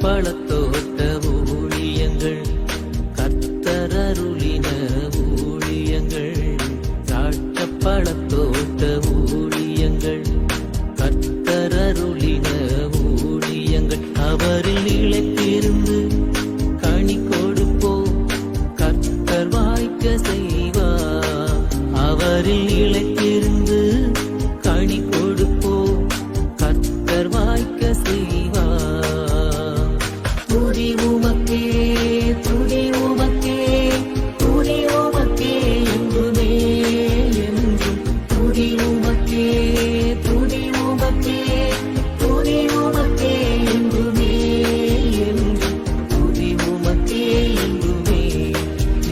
பழத்தோட்ட ஊழியங்கள் கர்த்தரருளின ஊழியங்கள் திராட்சை பழத்தோட்ட ஊழியங்கள் கர்த்தரருளின ஊழியங்கள் அவரில் நிலைத்திருந்து கனி கொடுப்போம் கர்த்தர் வாய்க்க செய்வார் அவரில் நிலைத்திருந்து கனி கொடுப்போம் கர்த்தர் வாய்க்க செய்வார் துதி உமக்கே துதி உமக்கே துதி உமக்கே என்றுமே என்றும் துதி உமக்கே துதி உமக்கே துதி உமக்கே என்றுமே என்றும் துதி உமக்கே என்றுமே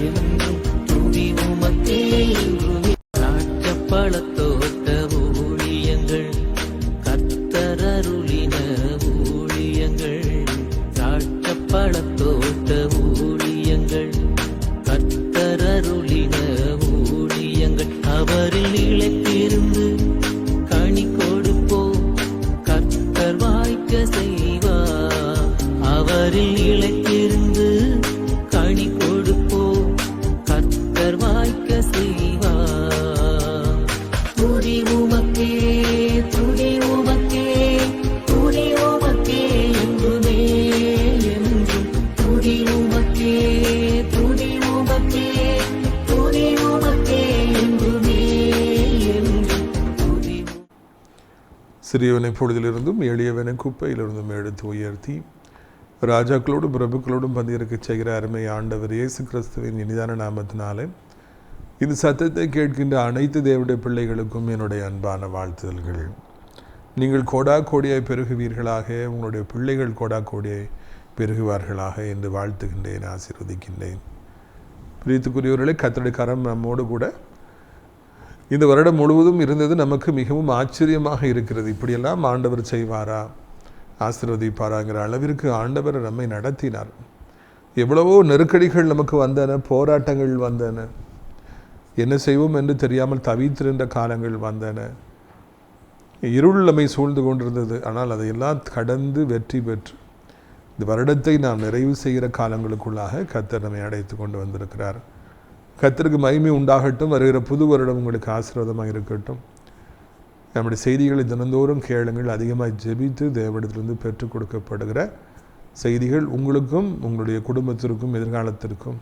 என்றும் துதி உமக்கே என்றுமே திராட்சை பழத்தோட்ட ஊழியங்கள் கர்த்தரருளின ஊழியங்கள் திராட்சை பழத்தோட்ட ஊழியங்கள் கர்த்தரருளின ஊழியங்கள் அவரில் நிலைத்திருந்து கனி கொடுப்போம் கர்த்தர் வாய்க்க செய்வார் அவரில் நிலைத்திருந்து கனி கொடுப்போம் கர்த்தர் வாய்க்க செய்வார் துதி உமக்கே துதி உமக்கே துதி உமக்கே என்றுமே என்றும் துதி உமக்கே துதி உமக்கே துதி உமக்கே என்றுமே என்றும் துதி சிறியவனை பொழுதிலிருந்தும் எளியவனை குப்பையிலிருந்தும் எடுத்து உயர்த்தி ராஜாக்களோடும் பிரபுக்களோடும் பந்தியிருக்க செய்கிற அருமை ஆண்டவர் இயேசு கிறிஸ்துவின் இனிதான நாமத்தினாலே இந்த சத்தத்தை கேட்கின்ற அனைத்து தேவனுடைய பிள்ளைகளுக்கும் என்னுடைய அன்பான வாழ்த்துதல்கள். நீங்கள் கோடா கோடியாய் பெருகுவீர்களாக, உங்களுடைய பிள்ளைகள் கோடா கோடியாய் பெருகுவார்களாக என்று வாழ்த்துகின்றேன், ஆசீர்வதிக்கின்றேன். பிரியத்துக்குரியவர்களே, கர்த்தருடைய கரம் நம்மோடு கூட இந்த வருடம் முழுவதும் இருந்தது நமக்கு மிகவும் ஆச்சரியமாக இருக்கிறது. இப்படியெல்லாம் ஆண்டவர் செய்வாரா, ஆசீர்வதிப்பாராங்கிற அளவிற்கு ஆண்டவர் நம்மை நடத்தினார். எவ்வளவோ நெருக்கடிகள் நமக்கு வந்தன, போராட்டங்கள் வந்தன, என்ன செய்வோம் என்று தெரியாமல் தவித்திருந்த காலங்கள் வந்தன, இருள் நம்மை சூழ்ந்து கொண்டிருந்தது. ஆனால் அதையெல்லாம் கடந்து வெற்றி பெற்று இந்த வருடத்தை நாம் நிறைவு செய்கிற காலங்களுக்குள்ளாக கர்த்தர் நம்மை அடைத்து கொண்டு வந்திருக்கிறார். கர்த்தருக்கு மகிமை உண்டாகட்டும். வருகிற புது வருடம் உங்களுக்கு ஆசீர்வாதமாக இருக்கட்டும். நம்முடைய செய்திகளை தினந்தோறும் கேளுங்கள். அதிகமாக ஜெபித்து தேவனிடத்திலிருந்து பெற்றுக் கொடுக்கப்படுகிற செய்திகள் உங்களுக்கும் உங்களுடைய குடும்பத்திற்கும் எதிர்காலத்திற்கும்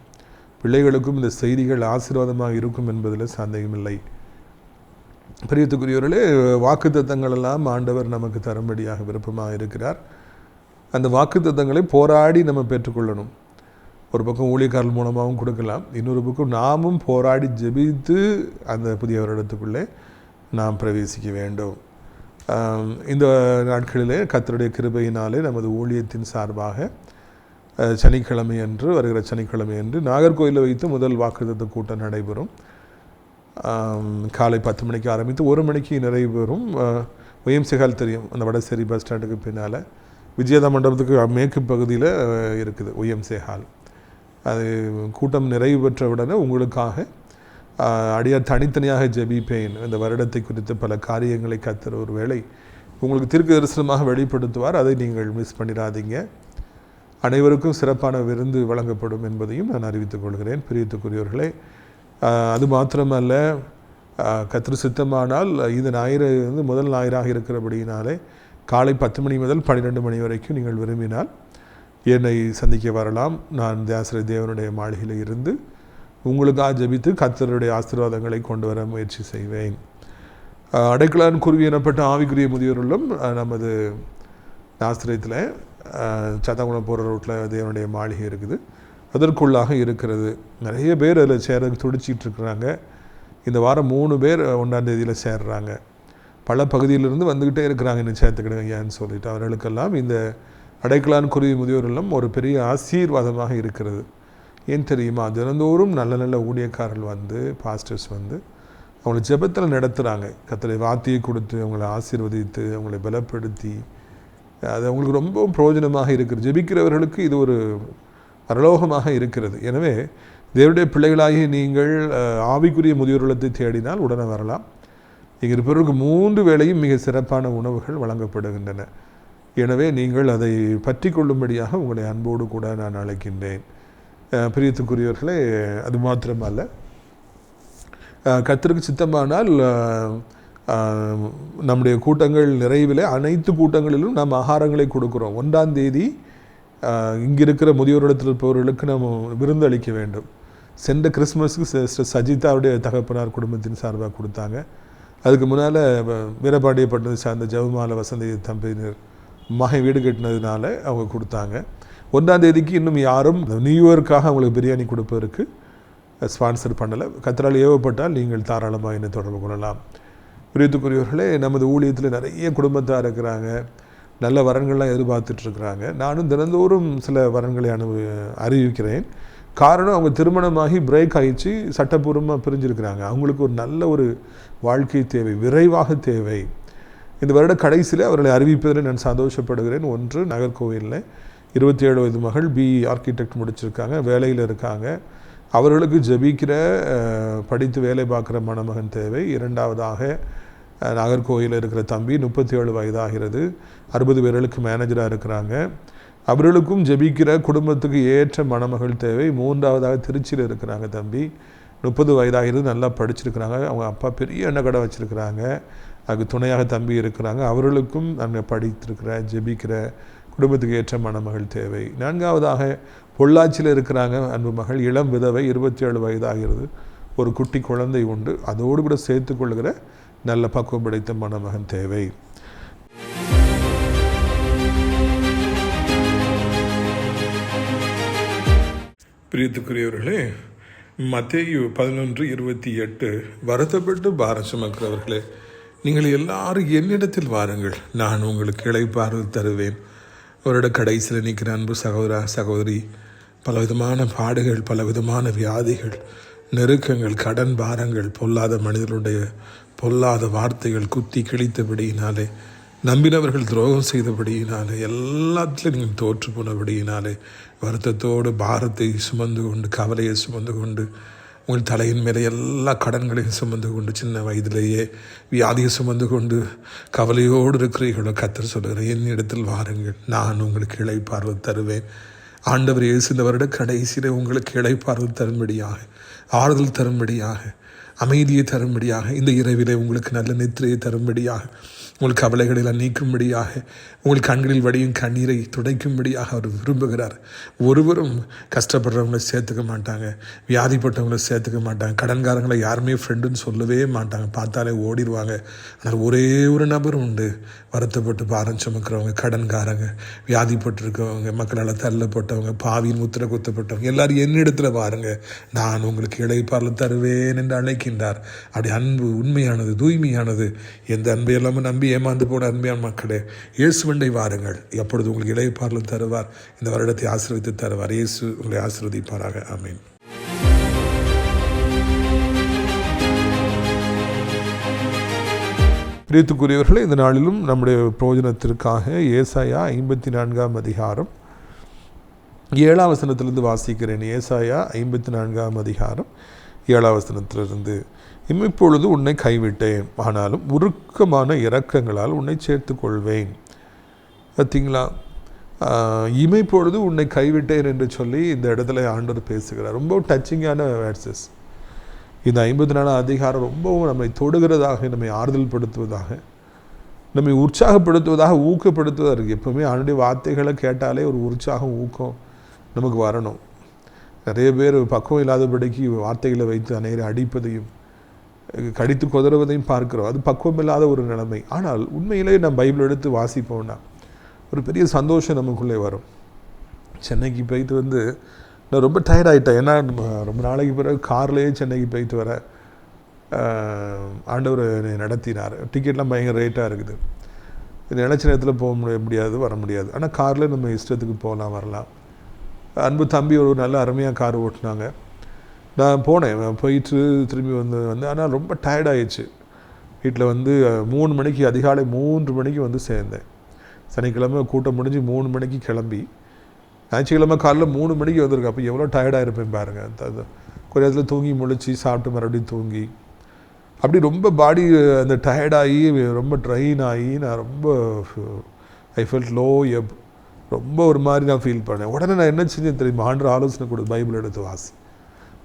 பிள்ளைகளுக்கும் இந்த செய்திகள் ஆசீர்வாதமாக இருக்கும் என்பதில் சந்தேகமில்லை. பிரியத்துக்குரியவர்களே, வாக்குத்தத்தங்கள் எல்லாம் ஆண்டவர் நமக்கு தரும்படியாக விருப்பமாக இருக்கிறார். அந்த வாக்குத்தத்தங்களை போராடி நம்ம பெற்றுக்கொள்ளணும். ஒரு பக்கம் ஊழியக்காரர்கள் மூலமாகவும் கொடுக்கலாம், இன்னொரு பக்கம் நாமும் போராடி ஜெபித்து அந்த புதிய வருடத்துக்குள்ளே நாம் பிரவேசிக்க வேண்டும். இந்த நாட்களிலே கர்த்தருடைய கிருபையினாலே நமது ஊழியத்தின் சார்பாக சனிக்கிழமை அன்று, வருகிற சனிக்கிழமை அன்று நாகர்கோயிலில் வைத்து முதல் வாக்குத்தத்த கூட்டம் நடைபெறும். காலை 10 மணிக்கு ஆரம்பித்து 1 மணிக்கு நிறைவு பெறும். ஒய்எம்சிஹால் தெரியும், அந்த வடசேரி பஸ் ஸ்டாண்டுக்கு பின்னால் விஜயதா மண்டபத்துக்கு மேற்கு பகுதியில் இருக்குது ஒய்எம்சிஹால். அது கூட்டம் நிறைவு பெற்றவுடனே உங்களுக்காக அடியார் தனித்தனியாக ஜெபிப்பேன். இந்த வருடத்தை குறித்து பல காரியங்களை கர்த்தர் ஒரு வேளை உங்களுக்கு தீர்க்க தரிசனமாக வெளிப்படுத்துவார். அதை நீங்கள் மிஸ் பண்ணிடாதீங்க. அனைவருக்கும் சிறப்பான விருந்து வழங்கப்படும் என்பதையும் நான் அறிவித்துக் கொள்கிறேன். பிரியத்துக்குரியவர்களே, அது மாத்திரமல்ல, கர்த்தர் சித்தமானால் இந்த ஞாயிறு வந்து முதல் ஞாயிறாக இருக்கிறபடியினாலே காலை 10 மணி முதல் 12 மணி வரைக்கும் நீங்கள் விரும்பினால் என்னை சந்திக்க வரலாம். நான் தியாசரை தேவனுடைய மாளிகையில் இருந்து உங்களுக்காக ஜெபித்து கர்த்தருடைய ஆசீர்வாதங்களை கொண்டு வர முயற்சி செய்வேன். அடைக்கலான் குருவி எனப்பட்ட ஆவிக்குரிய முதியோர்களும் நமது ஆசிரியத்தில் சத்தாங்குளம் போகிற ரோட்டில் தேவனுடைய மாளிகை இருக்குது, அதற்குள்ளாக இருக்கிறது. நிறைய பேர் அதில் சேர துடிச்சிட்டு இருக்கிறாங்க. இந்த வாரம் 3 பேர் 1ஆம் தேதியில் சேர்றாங்க. பல பகுதியிலிருந்து வந்துக்கிட்டே இருக்கிறாங்க, இன்னும் சேர்த்துக்கிடுங்க ஏன்னு சொல்லிட்டு. அவர்களுக்கெல்லாம் இந்த அடைக்கலான் குருவி முதியோர்களும் ஒரு பெரிய ஆசீர்வாதமாக இருக்கிறது. ஏன் தெரியுமா? தினந்தோறும் நல்ல நல்ல ஊழியக்காரர்கள் வந்து, பாஸ்டர்ஸ் வந்து அவங்களை ஜெபத்தில் நடத்துகிறாங்க. கர்த்தருடைய வார்த்தையை கொடுத்து அவங்களை ஆசீர்வதித்து அவங்களை பலப்படுத்தி அது அவங்களுக்கு ரொம்ப பிரயோஜனமாக இருக்குது. ஜெபிக்கிறவர்களுக்கு இது ஒரு பரலோகமாக இருக்கிறது. எனவே தேவனுடைய பிள்ளைகளாகி நீங்கள் ஆவிக்குரிய முதியோர் இல்லத்தை தேடினால் உடனே வரலாம். இங்கே இருப்பவர்களுக்கு 3 வேளையும் மிக சிறப்பான உணவுகள் வழங்கப்படுகின்றன. எனவே நீங்கள் அதை பற்றி கொள்ளும்படியாக உங்களை அன்போடு கூட நான் அழைக்கின்றேன். பிரியத்துக்குரியவர்களே, அது மாத்திரமல்ல, கர்த்தருக்கு சித்தமானால் நம்முடைய கூட்டங்கள் நிறைவில் அனைத்து கூட்டங்களிலும் நாம் ஆகாரங்களை கொடுக்குறோம். 1ஆம் தேதி இங்கே இருக்கிற முதியோரிடத்தில் இருப்பவர்களுக்கு நாம் விருந்து அளிக்க வேண்டும். சென்ற கிறிஸ்மஸுக்கு சிஸ்டர் சஜிதாவுடைய தகப்பனார் குடும்பத்தின் சார்பாக கொடுத்தாங்க. அதுக்கு முன்னால் வீரபாண்டியப்பட்டினத்தை சார்ந்த ஜெபமாலை வசந்தி தம்பியினர் மகன் வீடு கட்டினதுனால அவங்க கொடுத்தாங்க. 1ஆம் தேதிக்கு இன்னும் யாரும் நியூ இயர்க்காக அவங்களுக்கு பிரியாணி கொடுப்பதற்கு ஸ்பான்சர் பண்ணலை. கர்த்தரால் ஏவப்பட்டால் நீங்கள் தாராளமாக என்னை தொடர்பு கொள்ளலாம். பிரியத்துக்குரியவர்களே, நமது ஊழியத்தில் நிறைய குடும்பத்தார் இருக்கிறாங்க, நல்ல வரன்கள்லாம் எதிர்பார்த்துட்ருக்குறாங்க. நானும் தினந்தோறும் சில வரன்களை அறிவிக்கிறேன். காரணம், அவங்க திருமணமாகி பிரேக் ஆகிடுச்சு, சட்டப்பூர்வமாக பிரிஞ்சிருக்கிறாங்க. அவங்களுக்கு ஒரு நல்ல ஒரு வாழ்க்கை தேவை, விரைவாக தேவை. இந்த வருட கடைசியில் அவர்களை அறிவிப்பதில் நான் சந்தோஷப்படுகிறேன். ஒன்று, நாகர்கோவிலில் 27 வயது மகள் பிஇ ஆர்கிடெக்ட் முடிச்சிருக்காங்க, வேலையில் இருக்காங்க. அவர்களுக்கு ஜெபிக்கிற படித்து வேலை பார்க்குற மணமகன் தேவை. 2வதாக நாகர்கோவிலில் இருக்கிற தம்பி 37 வயதாகிறது, 60 பேர்களுக்கு மேனேஜராக இருக்கிறாங்க. அவர்களுக்கும் ஜெபிக்கிற குடும்பத்துக்கு ஏற்ற மணமகள் தேவை. 3வதாக திருச்சியில் இருக்கிறாங்க தம்பி, 30 வயதாகிறது, நல்லா படிச்சிருக்கிறாங்க. அவங்க அப்பா பெரிய எண்ணெய் கடை வச்சுருக்கிறாங்க, அதுக்கு துணையாக தம்பி இருக்கிறாங்க. அவர்களுக்கும் நாங்கள் படித்திருக்கிற ஜெபிக்கிற குடும்பத்துக்கு ஏற்ற மணமகள் தேவை. 4வதாக பொள்ளாச்சியில் இருக்கிறாங்க அன்பு மகள், இளம் விதவை, 27 வயதாகிறது, ஒரு குட்டி குழந்தை உண்டு, அதோடு கூட சேர்த்து கொள்கிற நல்ல பக்குவம் படைத்த மணமகன் தேவை. பிரியத்துக்குரியவர்களே, மத்தேயு 11:28, வருத்தப்பட்டு பாரம் சுமக்கிறவர்களே, நீங்கள் எல்லாரும் என்னிடத்தில் வாருங்கள், நான் உங்களுக்கு இளைப்பாறுதல் தருவேன். அவரோட கடைசியில் நிற்கிற அன்பு சகோதரா சகோதரி, பலவிதமான பாடுகள், பலவிதமான வியாதிகள், நெருக்கங்கள், கடன் பாரங்கள், பொல்லாத மனிதர்களுடைய பொல்லாத வார்த்தைகள், குத்தி கிழித்தபடியினாலே, நம்பினவர்கள் துரோகம் செய்தபடியினாலே, எல்லாத்திலும் நீங்கள் தோற்று போனபடியினாலே, வருத்தத்தோடு பாரத்தை சுமந்து கொண்டு, கவலையை சுமந்து கொண்டு, உங்கள் தலையின் மேலே எல்லா கடன்களையும் சுமந்து கொண்டு, சின்ன வயதிலேயே வியாதியை சுமந்து கொண்டு கவலையோடு இருக்கிறீர்களோ, கர்த்தர் சொல்லுகிறேன், என்னிடத்தில் வாருங்கள், நான் உங்களுக்கு இளைப்பாறுதல் தருவேன். ஆண்டவர் இயேசு இந்த வருட கடைசியில் உங்களுக்கு இளைப்பாறுதல் தரும்படியாக, ஆறுதல் தரும்படியாக, அமைதியை தரும்படியாக, இந்த இரவிலே உங்களுக்கு நல்ல நித்திரையை தரும்படியாக, உங்கள் கவலைகளெல்லாம் நீக்கும்படியாக, உங்கள் கண்களில் வடியும் கண்ணீரை துடைக்கும்படியாக அவர் விரும்புகிறார். ஒருவரும் கஷ்டப்படுறவங்களை சேர்த்துக்க மாட்டாங்க, வியாதிப்பட்டவங்களை சேர்த்துக்க மாட்டாங்க, கடன்காரங்களை யாருமே ஃப்ரெண்டுன்னு சொல்லவே மாட்டாங்க, பார்த்தாலே ஓடிடுவாங்க. ஆனால் ஒரே ஒரு நபர் உண்டு, வருத்தப்பட்டு பாரம் சுமக்கிறவங்க, கடன்காரங்க, வியாதிப்பட்டிருக்கவங்க, மக்களால் தள்ளப்பட்டவங்க, பாவியின் முத்திரை குத்தப்பட்டவங்க, எல்லாரும் என்னிடத்தில் பாருங்க, நான் உங்களுக்கு இளைப்பாறுதல் தருவேன் என்று அழைக்கின்றார். அப்படி அன்பு உண்மையானது, தூய்மையானது. எந்த அன்பை எல்லாமே நம்பி ஏமாந்து போன அன்பான மக்களே, இயேசுவண்டை வாருங்கள், எப்பொழுது உங்களுக்கு இளைப்பாறுதல் தருவார், இந்த வருடத்தை ஆசீர்வதித்து தருவார். இயேசு உங்களை ஆசீர்வதிப்பாராக. ஆமீன். பிரியத்துக்குரியவர்களே, இந்த நாளிலும் நம்முடைய பிரயோஜனத்திற்காக ஏசாயா 54ஆம் அதிகாரம் 7ஆம் வசனத்திலிருந்து வாசிக்கிறேன். ஏசாயா 54ஆம் அதிகாரம் 7ஆம் வசனத்திலிருந்து, இப்பொழுது உன்னை கைவிட்டேன், ஆனாலும் உருக்கமான இரக்கங்களால் உன்னை சேர்த்து கொள்வேன். பார்த்தீங்களா, இமைப்பொழுது உன்னை கைவிட்டேன் என்று சொல்லி இந்த இடத்துல ஆண்டவர் பேசுகிறார். ரொம்ப டச்சிங்கான வேர்ட்ஸஸ். இந்த 54ஆம் அதிகாரம் ரொம்பவும் நம்மை தொடுகிறதாக, நம்மை ஆறுதல் படுத்துவதாக, நம்மை உற்சாகப்படுத்துவதாக, ஊக்கப்படுத்துவதாக இருக்குது. எப்பவுமே ஆண்டுடைய வார்த்தைகளை கேட்டாலே ஒரு உற்சாகம், ஊக்கம் நமக்கு வரணும். நிறைய பேர் பக்குவம் இல்லாதபடிக்கு வார்த்தைகளை வைத்து அநேகரை அடிப்பதையும் கடித்து கொதறுவதையும் பார்க்கிறோம். அது பக்குவம் இல்லாத ஒரு நிலைமை. ஆனால் உண்மையிலேயே நம்ம பைபிள் எடுத்து வாசிப்போம்னா ஒரு பெரிய சந்தோஷம் நமக்குள்ளே வரும். சென்னைக்கு போயிட்டு நான் ரொம்ப டயர்டாயிட்டேன். ஏன்னா ரொம்ப நாளைக்கு பிறகு கார்லேயே சென்னைக்கு போயிட்டு வர ஆண்டவர் நடத்தினார். டிக்கெட்லாம் பயங்கர ரேட்டாக இருக்குது. நினச்ச நேரத்தில் போக முடியாது, வர முடியாது. ஆனால் காரில் நம்ம இஷ்டத்துக்கு போகலாம், வரலாம். அன்பு தம்பி ஒரு நல்ல அருமையாக கார் ஓட்டினாங்க. நான் போனேன், போயிட்டு திரும்பி வந்து ஆனால் ரொம்ப டயர்டாகிடுச்சு. வீட்டில் 3 மணிக்கு, அதிகாலை 3 மணிக்கு சேர்ந்தேன். சனிக்கிழமை கூட்டம் முடிஞ்சு 3 மணிக்கு கிளம்பி, ஞாயிற்றுக்கிழமை காலையில் 3 மணிக்கு வந்திருக்கு. அப்போ எவ்வளோ டயர்டாக இருப்பேன் பாருங்கள். கொஞ்ச நேரத்தில் தூங்கி முழிச்சு சாப்பிட்டு மறுபடியும் தூங்கி, அப்படி ரொம்ப பாடி அந்த டயர்டாகி ரொம்ப ட்ரெயின் ஆகி நான் ரொம்ப ஐ ஃபெல்ட் லோ எப், ரொம்ப ஒரு மாதிரி நான் ஃபீல் பண்ணேன். உடனே நான் என்ன செஞ்சேன் தெரியுமா, ஆண்டவர் ஆலோசனை கொடு, பைபிள் எடுத்து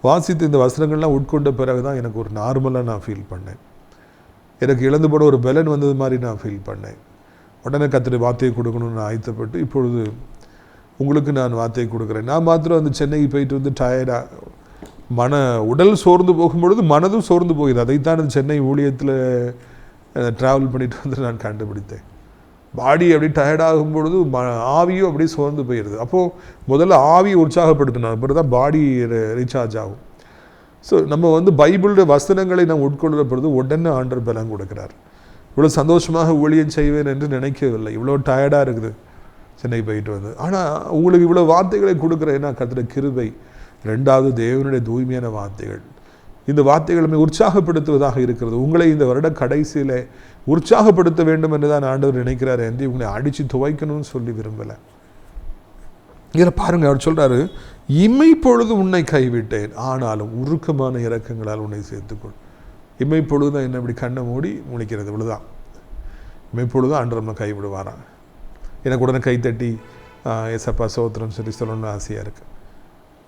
வாசித்து இந்த வசனங்கள்லாம் உட்கொண்ட பிறகு தான் எனக்கு ஒரு நார்மலாக நான் ஃபீல் பண்ணேன். எனக்கு இழந்து போட ஒரு பலன் வந்தது மாதிரி நான் ஃபீல் பண்ணேன். உடனே கர்த்தருடைய வார்த்தையை கொடுக்கணும்னு நான் ஆயத்தப்பட்டு இப்பொழுது உங்களுக்கு நான் வார்த்தையை கொடுக்குறேன். நான் மாத்திரம் வந்து சென்னைக்கு போயிட்டு வந்து டயர்டாக உடல் சோர்ந்து போகும்பொழுது மனதும் சோர்ந்து போகிறது. அதைத்தான் சென்னை ஊழியத்தில் ட்ராவல் பண்ணிட்டு வந்து நான் கண்டுபிடித்தேன். பாடி அப்படி டயர்டாகும் பொழுது ஆவியும் அப்படியே சோர்ந்து போயிடுது. அப்போது முதல்ல ஆவியை உற்சாகப்படுத்தணும், அப்புறம் தான் பாடி ரீசார்ஜ் ஆகும். ஸோ நம்ம வந்து பைபிளுடைய வசனங்களை நாம் உட்கொள்கிற பொழுது உடனே ஆண்டவர் பலம் கொடுக்குறார். இவ்வளோ சந்தோஷமாக ஊழியம் செய்வேன் என்று நினைக்கவில்லை, இவ்வளோ டயர்டாக இருக்குது சென்னை போயிட்டு வந்து. ஆனால் உங்களுக்கு இவ்வளோ வார்த்தைகளை கொடுக்குறேன்னா கர்த்தருடைய கிருபை. ரெண்டாவது தேவனுடைய தூய்மையான வார்த்தைகள். இந்த வார்த்தைகள் நம்மை உற்சாகப்படுத்துவதாக இருக்கிறது. உங்களை இந்த வருட கடைசியில் உற்சாகப்படுத்த வேண்டும் என்று தான் ஆண்டவர் நினைக்கிறார் என்று உங்களை அடித்து துவைக்கணும்னு சொல்லி விரும்பலை. இதில் பாருங்கள், அவர் சொல்கிறாரு, இமைப்பொழுது உன்னை கைவிட்டேன், ஆனாலும் உருக்கமான இரக்கங்களால் உன்னை சேர்த்துக்கொள். இமைப்பொழுது தான் என்ன, இப்படி கண்ணை மூடி முழிக்கிறது, இவ்வளோதான். இமைப்பொழுதும் ஆண்டவர் நம்ம கைவிடுவாரான். எனக்கு உடனே கைத்தட்டி ஏசப்பா சோத்திரம் சொல்லி சொல்லணும்னு ஆசையாக இருக்குது.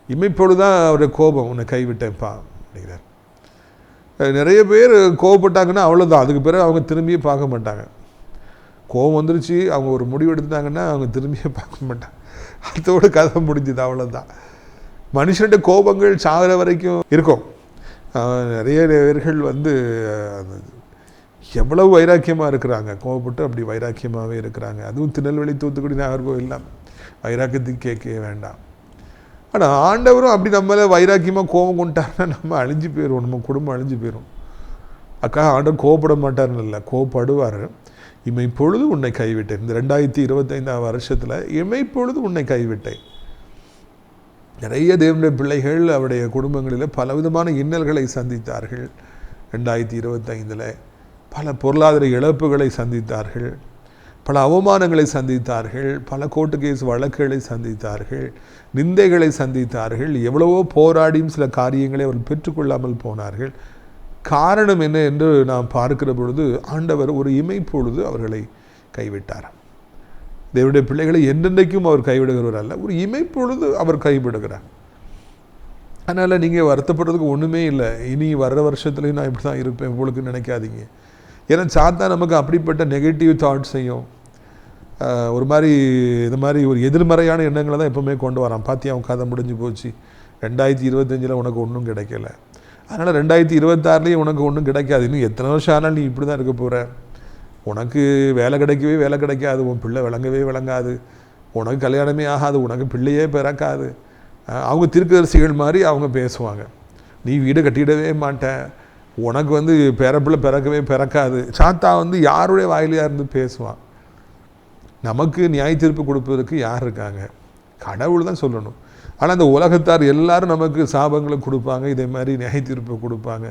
இமைப்பொழுதுதான் அவருடைய கோபம், உன்னை கைவிட்டேன்ப்பா அப்படிங்கிறார். நிறைய பேர் கோவப்பட்டாங்கன்னா அவ்வளோதான், அதுக்கு பிறகு அவங்க திரும்பியே பார்க்க மாட்டாங்க. கோபம் வந்துருச்சு, அவங்க ஒரு முடிவு எடுத்துட்டாங்கன்னா அவங்க திரும்பியே பார்க்க மாட்டாங்க. அதோட கதை முடிஞ்சுது, அவ்வளோதான். மனுஷனுடைய கோபங்கள் சாகிற வரைக்கும் இருக்கும். நிறைய பேர்கள் வந்து எவ்வளவு வைராக்கியமாக இருக்கிறாங்க, கோவப்பட்டு அப்படி வைராக்கியமாகவே இருக்கிறாங்க. அதுவும் திருநெல்வேலி, தூத்துக்குடி, நாகர்கோவில் வைராக்கியத்துக்கு கேட்கவே வேண்டாம். ஆனால் ஆண்டவரும் அப்படி நம்மள வைராக்கியமாக கோபம் கொண்டாருன்னா நம்ம அழிஞ்சு போயிடுவோம், நம்ம குடும்பம் அழிஞ்சு போயிடும். அக்கா ஆண்டவர் கோவப்பட மாட்டார்னு இல்லை, கோவப்படுவார். இமைப்பொழுது உன்னை கைவிட்டேன். இந்த 2025 வருஷத்தில் இமைப்பொழுது உன்னை கைவிட்டேன். நிறைய தேவனுடைய பிள்ளைகள் அவருடைய குடும்பங்களில் பலவிதமான இன்னல்களை சந்தித்தார்கள். 2025 பல பொருளாதார இழப்புகளை சந்தித்தார்கள், பல அவமானங்களை சந்தித்தார்கள், பல கோர்ட்டு கேஸ் வழக்குகளை சந்தித்தார்கள், நிந்தைகளை சந்தித்தார்கள். எவ்வளவோ போராடியும் சில காரியங்களை அவர்கள் பெற்றுக்கொள்ளாமல் போனார்கள். காரணம் என்ன என்று நாம் பார்க்கிற பொழுது ஆண்டவர் ஒரு இமைப்பொழுது அவர்களை கைவிட்டார். தேவனுடைய பிள்ளைகளை என்றென்றைக்கும் அவர் கைவிடுகிறவர் அல்ல, ஒரு இமைப்பொழுது அவர் கைவிடுகிறார். அதனால் நீங்கள் வருத்தப்படுறதுக்கு ஒன்றுமே இல்லை. இனி வர்ற வருஷத்துலையும் நான் இப்படி தான் இருப்பேன் உங்களுக்கு நினைக்காதீங்க. ஏன்னா சாத்தா நமக்கு அப்படிப்பட்ட நெகட்டிவ் தாட்ஸையும் ஒரு மாதிரி இது மாதிரி ஒரு எதிர்மறையான எண்ணங்களை தான் எப்போவுமே கொண்டு வரான். பார்த்தியா அவன் கதை முடிஞ்சு போச்சு, 2025 உனக்கு ஒன்றும் கிடைக்கல, அதனால் 2026 உனக்கு ஒன்றும் கிடைக்காது, இன்னும் எத்தனை வருஷம் ஆனாலும் நீ இப்படி தான் இருக்க போகிற, உனக்கு வேலை கிடைக்காது, உன் பிள்ளை விளங்காது, உனக்கு கல்யாணமே ஆகாது, உனக்கு பிள்ளையே பிறக்காது. அவங்க தீர்க்கதரிசிகள் மாதிரி அவங்க பேசுவாங்க. நீ வீடு கட்டிடவே மாட்டேன், உனக்கு வந்து பிறப்பிள்ளை பிறக்காது. சாத்தா வந்து யாருடைய வாயிலையாக இருந்து பேசுவான். நமக்கு நியாய தீர்ப்பு கொடுப்பதற்கு யார் இருக்காங்க? கடவுள் தான் சொல்லணும். ஆனால் அந்த உலகத்தார் எல்லாரும் நமக்கு சாபங்களை கொடுப்பாங்க, இதே மாதிரி நியாய தீர்ப்பு கொடுப்பாங்க.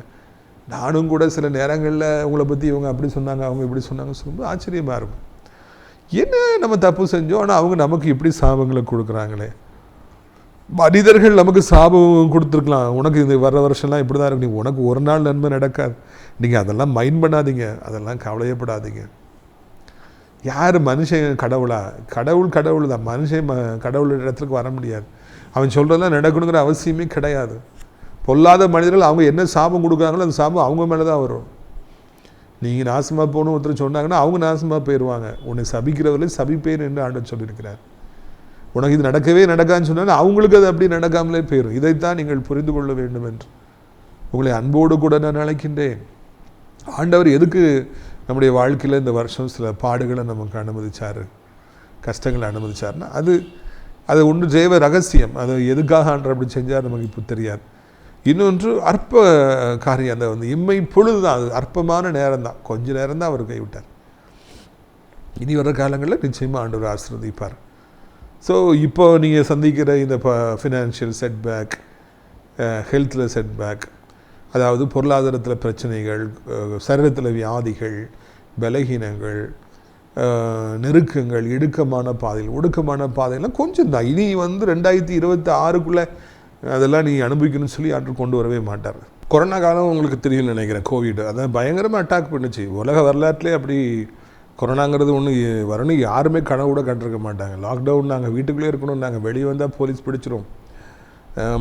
நானும் கூட சில நேரங்களில் உங்களை பற்றி இவங்க அப்படி சொன்னாங்க, அவங்க இப்படி சொன்னாங்க சொல்லும்போது ஆச்சரியமாக இருக்கும். என்ன நம்ம தப்பு செஞ்சோம், ஆனால் அவங்க நமக்கு இப்படி சாபங்களை கொடுக்குறாங்களே. மனிதர்கள் நமக்கு சாபம் கொடுத்துருக்கலாம், உனக்கு இது வர்ற வருஷம்லாம் இப்படி தான் இருக்கு, உனக்கு ஒரு நாள் நன்மை நடக்காது. நீங்கள் அதெல்லாம் மைண்ட் பண்ணாதீங்க, அதெல்லாம் கவலையப்படாதீங்க. யார் மனுஷன் கடவுளா? கடவுள் தான். மனுஷன் கடவுள் இடத்துக்கு வர முடியாது. அவன் சொல்கிறதெல்லாம் நடக்கணுங்கிற அவசியமே கிடையாது. பொல்லாத மனிதர்கள் அவங்க என்ன சாபம் கொடுக்குறாங்களோ அந்த சாபம் அவங்க மேலே தான் வரும். நீங்கள் நாசமாக போகணும் ஒருத்தர் சொன்னாங்கன்னா அவங்க நாசமாக போயிடுவாங்க. உன்னை சபிக்கிறவர்களே சபிப்பேன் என்று ஆண்டவர் சொல்லியிருக்கிறார். உனக்கு இது நடக்காதுன்னு சொன்னாலும் அவங்களுக்கு அது அப்படி நடக்காமலே போயிடும். இதைத்தான் நீங்கள் புரிந்து கொள்ள வேண்டும் என்று உங்களை அன்போடு கூட நான் அழைக்கின்றேன். ஆண்டவர் எதுக்கு நம்முடைய வாழ்க்கையில் இந்த வருஷம் சில பாடுகளை நமக்கு அனுமதிச்சார், கஷ்டங்களை அனுமதிச்சார்னா அது ஒன்று ஜெயவ ரகசியம். அது எதுக்காக ஆண்டவர் அப்படி செஞ்சார் நமக்கு இப்போ தெரியாது. இன்னொன்று அற்ப காரியம், அந்த வந்து இம்மை பொழுது தான், அது அற்பமான நேரம் தான், கொஞ்ச நேரம் தான் அவர் கைவிட்டார். இனி வர காலங்களில் நிச்சயமாக ஆண்டவர் ஆசீர்வதிப்பார். ஸோ இப்போ நீங்கள் சந்திக்கிற இந்த ஃபினான்ஷியல் செட்பேக், ஹெல்த்தில் செட்பேக், அதாவது பொருளாதாரத்தில் பிரச்சனைகள், சரீரத்தில் வியாதிகள், பலகீனங்கள், நெருக்கங்கள், ஒடுக்கமான பாதையெல்லாம் கொஞ்சம் தான். இனி வந்து 2026 அதெல்லாம் நீ அனுபவிக்கணும்னு சொல்லி யாரும் கொண்டு வரவே மாட்டார். கொரோனா காலம் உங்களுக்கு தெரியும்னு நினைக்கிறேன். கோவிட் அதான் பயங்கரமாக அட்டாக் பண்ணுச்சு. உலக வரலாற்றிலே அப்படி கொரோனாங்கிறது ஒன்று வரணும் யாருமே கனவு கூட கண்டிருக்க மாட்டாங்க. லாக்டவுன் நாங்கள் வீட்டுக்குள்ளே இருக்கணும், நாங்கள் வெளியே வந்தால் போலீஸ் பிடிச்சிரும்,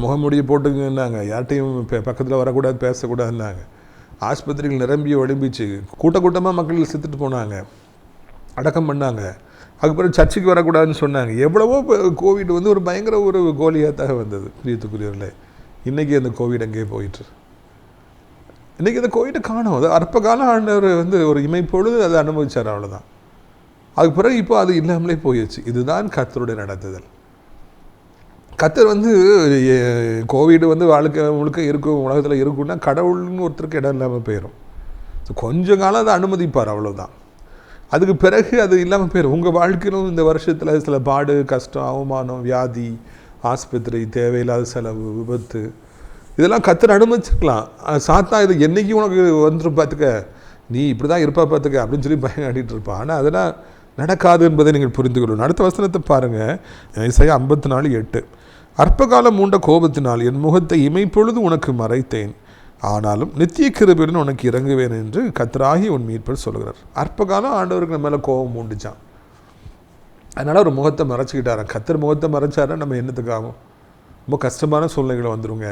முகமூடியை போட்டுங்கன்னாங்க, யார்ட்டையும் பக்கத்தில் வரக்கூடாது, பேசக்கூடாதுன்னாங்க. ஆஸ்பத்திரிகள் நிரம்பி ஒளிம்பிச்சு, கூட்டமாக மக்கள் செத்துட்டு போனாங்க, அடக்கம் பண்ணாங்க. அதுக்கப்புறம் சர்ச்சுக்கு வரக்கூடாதுன்னு சொன்னாங்க. எவ்வளவோ கோவிட் ஒரு பயங்கர ஒரு கோலியாத்தாக வந்தது. பிரியத்துக்குரியவர்களே, இன்றைக்கி அந்த கோவிட் அங்கேயே போயிட்டு, இன்றைக்கி அந்த கோவிட்டை காணும். அது அற்ப காலம் ஆண்டவர் ஒரு இமைப்பொழுது அதை அனுபவிச்சார், அவ்வளோதான். அதுக்கு பிறகு இப்போ அது இல்லாமலே போயிடுச்சு. இதுதான் கர்த்தருடைய நடத்துதல். கர்த்தர் கோவிட் வாழ்க்கை முழுக்க இருக்கும், உலகத்தில் இருக்குன்னா கடவுள்னு ஒருத்தருக்கு இடம் இல்லாமல் போயிடும். கொஞ்ச காலம் அதை அனுமதிப்பார், அவ்வளோதான். அதுக்கு பிறகு அது இல்லாமல் போயிடும். உங்கள் வாழ்க்கையிலும் இந்த வருஷத்தில் சில பாடு, கஷ்டம், அவமானம், வியாதி, ஆஸ்பத்திரி, தேவையில்லாத செலவு, விபத்து, இதெல்லாம் கர்த்தர் அனுமதிச்சிருக்கலாம். சாத்தான் இது என்றைக்கு உனக்கு வந்துடும் பார்த்துக்க, நீ இப்படி தான் இருப்பா பார்த்துக்க அப்படின்னு சொல்லி பயனாடிட்டு இருப்பான். ஆனால் அதெல்லாம் நடக்காது என்பதை நீங்கள் புரிந்து கொள்ளணும். அடுத்த வசனத்தை பாருங்கள், ஏசாயா 54:8. அற்ப காலம் மூண்ட கோபத்தினால் என் முகத்தை இமைப்பொழுது உனக்கு மறைத்தேன், ஆனாலும் நித்திய கிருபையுடன் உனக்கு இறங்குவேன் என்று கர்த்தராகிய உன் மீட்பர் சொல்கிறார். அற்ப காலம் ஆண்டவருக்கு நம்ம மேலே கோபம் மூண்டுச்சான், அதனால் ஒரு முகத்தை மறைச்சிக்கிட்டாரான். கர்த்தர் முகத்தை மறைச்சாரா நம்ம என்னத்துக்காகும்? ரொம்ப கஷ்டமான சூழ்நிலைகளை வந்துடுங்க.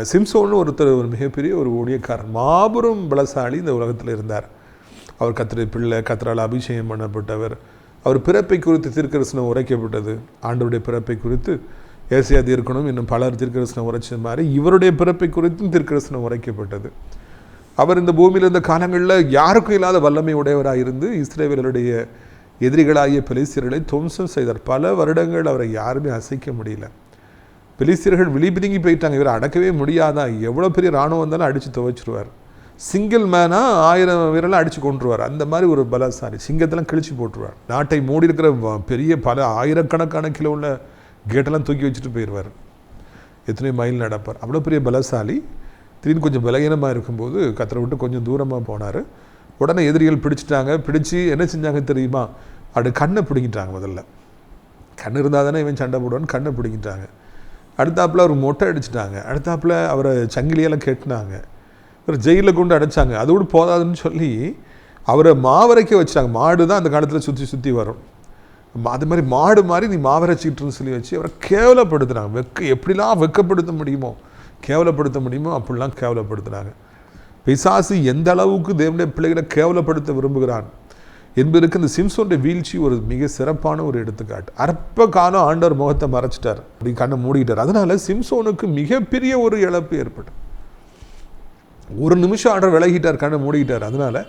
சிம்சோன்னு ஒருத்தர் ஒரு மிகப்பெரிய ஒரு ஊழியக்காரன், மாபெரும் பலசாலி இந்த உலகத்தில் இருந்தார். அவர் கர்த்தருடைய பிள்ளை, கர்த்தரால் அபிஷேகம் பண்ணப்பட்டவர். அவர் பிறப்பை குறித்து தீர்க்கதரிசனம் உரைக்கப்பட்டது. ஆண்டவருடைய பிறப்பை குறித்து ஏசாயா தீர்க்கணும், இன்னும் பலர் தீர்க்கதரிசனம் உரைச்சது மாதிரி இவருடைய பிறப்பை குறித்தும் தீர்க்கதரிசனம் உரைக்கப்பட்டது. அவர் இந்த பூமியில் இருந்த காலங்களில் யாருக்கும் இல்லாத வல்லமை உடையவராக இருந்து இஸ்ரவேலருடைய எதிரிகளாகிய பெலிஸ்தியர்களை துவம்சம் செய்தார். பல வருடங்கள் அவரை யாருமே அசைக்க முடியல. பெலிஸ்தியர்கள் விழிபிதுங்கி போயிட்டாங்க, இவரை அடக்கவே முடியாதான், எவ்வளோ பெரிய இராணுவம் வந்தாலும் அடித்து துவைச்சிருவார். சிங்கிள் மேனாக 1000 வீரலாம் அடித்து கொண்டுருவார். அந்த மாதிரி ஒரு பலசாலி, சிங்கத்தெல்லாம் கிழிச்சு போட்டுருவார். நாட்டை மூடி இருக்கிற பெரிய பல ஆயிரக்கணக்கான கிலோ உள்ள கேட்டெல்லாம் தூக்கி வச்சுட்டு போயிடுவார். எத்தனை மைல் நடப்பார். அவ்வளோ பெரிய பலசாலி. திடீர்னு கொஞ்சம் பலகீனமாக இருக்கும்போது கர்த்தரை விட்டு கொஞ்சம் தூரமாக போனார். உடனே எதிரிகள் பிடிச்சிட்டாங்க. பிடிச்சி என்ன செஞ்சாங்க தெரியுமா? அப்படி கண்ணை பிடிங்கிட்டாங்க. முதல்ல கண் இருந்தால் தானே இவன் சண்டை போடுவான்னு கண்ணை பிடிங்கிட்டாங்க. அடுத்தாப்பில் அவர் மொட்டை அடிச்சிட்டாங்க. அடுத்தாப்பில் அவரை சங்கிலியெல்லாம் கெட்டினாங்க. ஒரு ஜெயிலில் கொண்டு அடைச்சாங்க. அதோடு போதாதுன்னு சொல்லி அவரை மாவரைக்க வச்சாங்க. மாடு தான் அந்த காலத்தில் சுற்றி சுற்றி வரும். அது மாதிரி மாடு மாதிரி நீ மாவரைச்சிக்கிட்டுன்னு சொல்லி வச்சு அவரை கேவலப்படுத்துனாங்க. எப்படிலாம் வெக்கப்படுத்த முடியுமோ, கேவலப்படுத்த முடியுமோ அப்படிலாம் கேவலப்படுத்துனாங்க. பிசாசு எந்த அளவுக்கு தேவனுடைய பிள்ளைகளை கேவலப்படுத்த விரும்புகிறான் என்பதற்கு இந்த சிம்சோனுடைய வீழ்ச்சி ஒரு மிக சிறப்பான ஒரு எடுத்துக்காட்டு. அற்ப காலம் ஆண்டவர் முகத்தை மறைச்சிட்டார், அப்படி கண்ணை மூடிட்டார். அதனால சிம்சோனுக்கு மிகப்பெரிய ஒரு இழப்பு ஏற்பட்டு, ஒரு நிமிஷம் ஆண்டவர் விலகிட்டார், கண்ணை மூடிக்கிட்டார். அதனால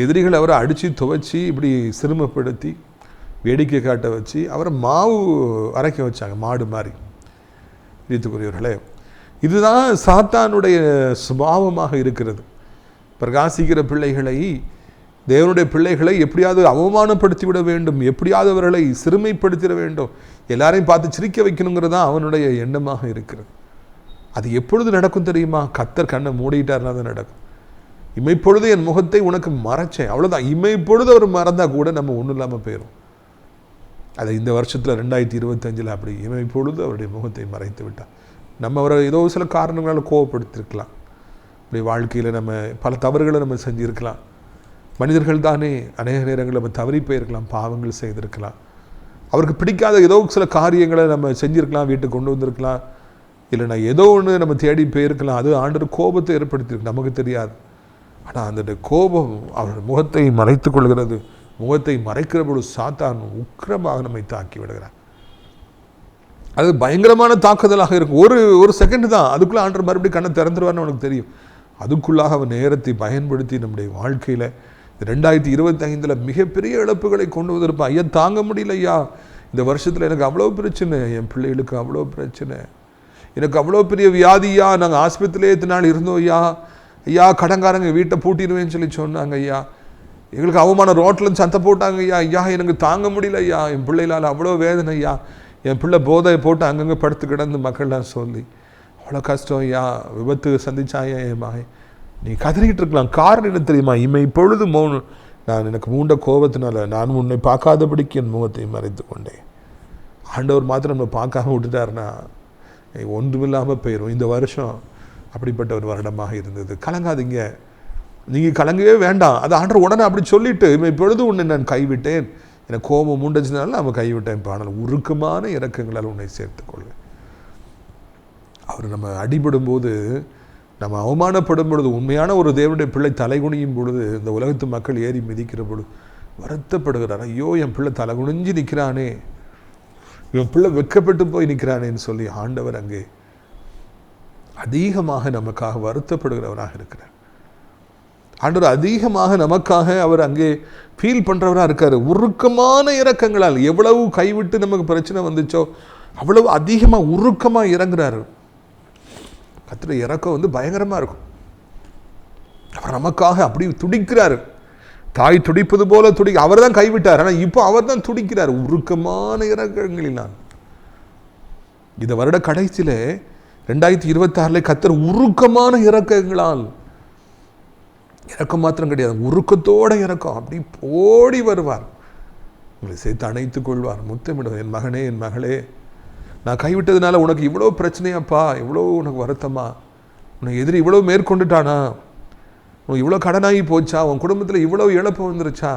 எதிரிகள் அவரை அடித்து துவைச்சி இப்படி சிறுமப்படுத்தி வேடிக்கை காட்ட வச்சு அவரை மாவு அரைக்க வச்சாங்க, மாடு மாதிரி. வீட்டுக்குரியவர்களே, இதுதான் சாத்தானுடைய சுபாவமாக இருக்கிறது. பிரகாசிக்கிற பிள்ளைகளை, தேவனுடைய பிள்ளைகளை எப்படியாவது அவமானப்படுத்தி விட வேண்டும், எப்படியாவது அவர்களை சிறுமைப்படுத்திட வேண்டும், எல்லாரையும் பார்த்து சிரிக்க வைக்கணுங்கிறது தான் அவனுடைய எண்ணமாக இருக்கிறது. அது எப்பொழுது நடக்கும் தெரியுமா? கர்த்தர் கண்ணை மூடிட்டார்னா தான் நடக்கும். இமைப்பொழுது என் முகத்தை உனக்கு மறைச்சேன், அவ்வளோதான். இமைப்பொழுது அவர் மறந்தால் கூட நம்ம ஒன்றும் இல்லாமல் போயிடும். அதை இந்த வருஷத்தில் 2025 அப்படி இமைப்பொழுது அவருடைய முகத்தை மறைத்து விட்டார். நம்ம அவரை ஏதோ சில காரணங்களால் கோவப்படுத்திருக்கலாம். அப்படி வாழ்க்கையில் நம்ம பல தவறுகளை நம்ம செஞ்சுருக்கலாம். மனிதர்கள் தானே, அநேக நேரங்களில் நம்ம தவறி போயிருக்கலாம், பாவங்கள் செய்திருக்கலாம். அவருக்கு பிடிக்காத ஏதோ சில காரியங்களை நம்ம செஞ்சுருக்கலாம், வீட்டுக்கு கொண்டு வந்திருக்கலாம், இல்லைனா ஏதோ ஒன்று நம்ம தேடி போயிருக்கலாம். அது ஆண்டவர் கோபத்தை ஏற்படுத்தியிருக்கு, நமக்கு தெரியாது. ஆனால் அந்த கோபம் அவர் முகத்தை மறைத்து கொள்கிறது. முகத்தை மறைக்கிற பொழுது சாத்தான் உக்கிரமாக நம்மை தாக்கி விடுகிறார். அது பயங்கரமான தாக்குதலாக இருக்கும். ஒரு செகண்ட் தான், அதுக்குள்ளே ஆண்டவர் மறுபடியும் கண்ணை திறந்துருவார்னு அவனுக்கு தெரியும். அதுக்குள்ளாக அவன் நேரத்தை பயன்படுத்தி நம்முடைய வாழ்க்கையில் 2025 மிகப்பெரிய இழப்புகளை கொண்டு வந்திருப்பான். ஐயா தாங்க முடியல ஐயா, இந்த வருஷத்தில் எனக்கு அவ்வளோ பிரச்சனை, என் பிள்ளைகளுக்கு அவ்வளோ பிரச்சனை, எனக்கு அவ்வளோ பெரிய வியாதியா, நாங்கள் ஆஸ்பத்திரியிலே எத்தனை நாள் இருந்தோம் ஐயா, ஐயா கடங்காரங்க வீட்டை பூட்டிடுவேன்னு சொல்லி சொன்னாங்க ஐயா, எங்களுக்கு அவமான ரோட்டில் சத்தம் போட்டாங்க ஐயா, ஐயா எனக்கு தாங்க முடியல ஐயா, என் பிள்ளைகளால் அவ்வளோ வேதனை ஐயா, என் பிள்ளை போதையை போட்டு அங்கங்கே படுத்து கிடந்து மக்கள்லாம் சொல்லி அவ்வளோ கஷ்டம் ஐயா, விபத்து சந்திச்சாயா என் மகன். நீ கதறிக்கிட்டு இருக்கலாம். காரணம் என்ன தெரியுமா? இமை பொழுது நான் எனக்கு மூண்ட கோபத்தினால நான் உன்னை பார்க்காதபடிக்கு என் முகத்தை மறைத்து கொண்டேன். ஆண்டவர் மாத்திரம் நம்ம பார்க்காம விட்டுட்டாருன்னா ஒன்றுமில்லாமல் போயிடும். இந்த வருஷம் அப்படிப்பட்ட ஒரு வருடமாக இருந்தது. கலங்காதீங்க. நீங்கள் கலங்கவே வேண்டாம். அது ஆண்டவர் உடனே அப்படி சொல்லிட்டு, இப்பொழுது உன்னை நான் கைவிட்டேன், எனக்கு கோபம் உண்டச்சுனால அவன் கைவிட்டேன். ஆனால் உருக்கமான இரக்கங்களால் உன்னை சேர்த்துக்கொள்வேன். அவர் நம்ம அடிபடும் போது, நம்ம அவமானப்படும் பொழுது, உண்மையான ஒரு தேவனுடைய பிள்ளை தலைகுனியும் பொழுது, இந்த உலகத்து மக்கள் ஏறி மிதிக்கிற பொழுது வருத்தப்படுகிறார். ஐயோ, என் பிள்ளை தலைகுனிஞ்சு நிற்கிறானே, இவன் பிள்ளை வெட்கப்பட்டு போய் நிற்கிறானேன்னு சொல்லி ஆண்டவர் அங்கே அதிகமாக நமக்காக வருத்தப்படுகிறவராக இருக்கிறார். ஆண்டவர் அதிகமாக நமக்காக அவர் அங்கே ஃபீல் பண்ணுறவராக இருக்கார். உருக்கமான இரக்கங்களால் எவ்வளவு கைவிட்டு நமக்கு பிரச்சனை வந்துச்சோ அவ்வளவு அதிகமாக உருக்கமாக இறங்குறாரு. கர்த்தருடைய இரக்கம் பயங்கரமாக இருக்கும். அவர் நமக்காக அப்படி துடிக்கிறார். தாய் துடிப்பது போல அவர் தான் கைவிட்டார், ஆனால் இப்போ அவர் தான் துடிக்கிறார் உருக்கமான இரக்கங்களினால். இந்த வருட கடைசியில் 2026 கர்த்தர் உருக்கமான இரக்கங்களால், இரக்கம் மாத்திரம் கிடையாது, உருக்கத்தோட இரக்கம் அப்படி ஓடி வருவார், உங்களை சேர்த்து அணைத்துக் கொள்வார், முத்தமிடுவார். என் மகனே, என் மகளே, நான் கைவிட்டதுனால உனக்கு இவ்வளோ பிரச்சனையாப்பா, இவ்வளோ உனக்கு வருத்தமா, உனக்கு எதிரி இவ்வளோ மேற்கொண்டுட்டானா, உனக்கு இவ்வளோ கடனாகி போச்சா, உன் குடும்பத்தில் இவ்வளோ இழப்பு வந்துருச்சா,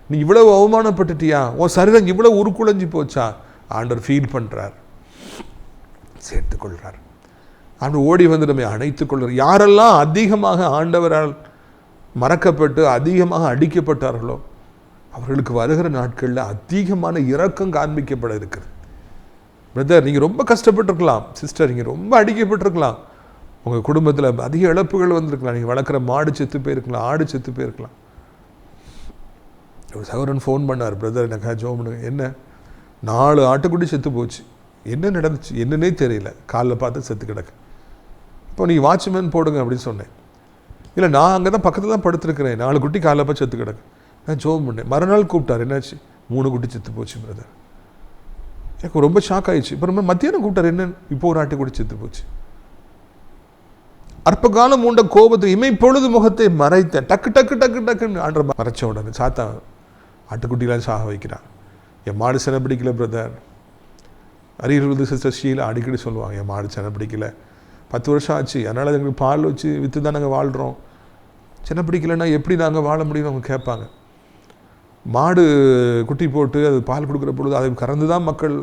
நீ இவ்வளோ அவமானப்பட்டுட்டியா, உன் சரீரம் இவ்வளோ உருக்குலைஞ்சி போச்சா, ஆண்டவர் ஃபீல் பண்ணுறார், சேர்த்துக்கொள்கிறார். ஆண்டவர் ஓடி வந்து நம்மை அணைத்துக் கொள்கிறார். யாரெல்லாம் அதிகமாக ஆண்டவரால் மறக்கப்பட்டு அதிகமாக அடிக்கப்பட்டார்களோ அவர்களுக்கு வருகிற நாட்களில் அதிகமான இரக்கம் காண்பிக்கப்பட இருக்கிறது. பிரதர், நீங்கள் ரொம்ப கஷ்டப்பட்டிருக்கலாம், சிஸ்டர் நீங்கள் ரொம்ப அடிக்கப்பட்டிருக்கலாம், உங்கள் குடும்பத்தில் அதிக இழப்புகள் வந்திருக்கலாம், நீங்கள் வளர்க்குற மாடு செத்து போயிருக்கலாம், ஆடு செத்து போயிருக்கலாம். ஒரு சகோதரன் ஃபோன் பண்ணார், பிரதர் எனக்கா ஜோம் பண்ணுங்க, என்ன 4 ஆட்டுக்குட்டி செத்து போச்சு, என்ன நடந்துச்சு என்னன்னே தெரியல, காலில் பார்த்து செத்து கிடக்கு, இப்போ நீங்கள் வாட்ச்மேன் போடுங்க அப்படின்னு சொன்னேன். இல்லை, நான் அங்கே தான் பக்கத்தில் தான் படுத்துருக்கிறேன், 4 குட்டி காலில் பார்த்து செத்து கிடக்கு. நான் ஜோம் பண்ணேன். மறுநாள் கூப்பிட்டார், என்னாச்சு, 3 குட்டி செத்து போச்சு பிரதர். எனக்கு ரொம்ப ஷாக் ஆயிடுச்சு. இப்போ நம்ம மத்தியானம் கூப்பிட்டார், என்ன, இப்போ ஒரு ஆட்டுக்குட்டி செத்து போச்சு. அற்ப காலம் உண்ட கோபத்தை இமைப்பொழுது முகத்தை மறைத்தேன், டக்கு டக்கு டக்கு டக்குன்னு ஆண்டர் மறைச்ச உடனே சாத்தா ஆட்டுக்குட்டிலாம் சாக வைக்கிறான். என் மாடு செனை பிடிக்கல பிரதர். அரியர் சிஸ்டர் ஷீலா அடிக்கடி சொல்லுவாங்க, என் மாடு செனை பிடிக்கல, 10 வருஷம் ஆச்சு, அதனால் எங்களுக்கு பால் வச்சு விற்று தான் நாங்கள் வாழ்கிறோம், செனை பிடிக்கலைன்னா எப்படி நாங்கள் வாழ முடியும்னு அவங்க கேட்பாங்க. மாடு குட்டி போட்டு அது பால் கொடுக்குற பொழுது அதை கறந்து தான் மக்கள்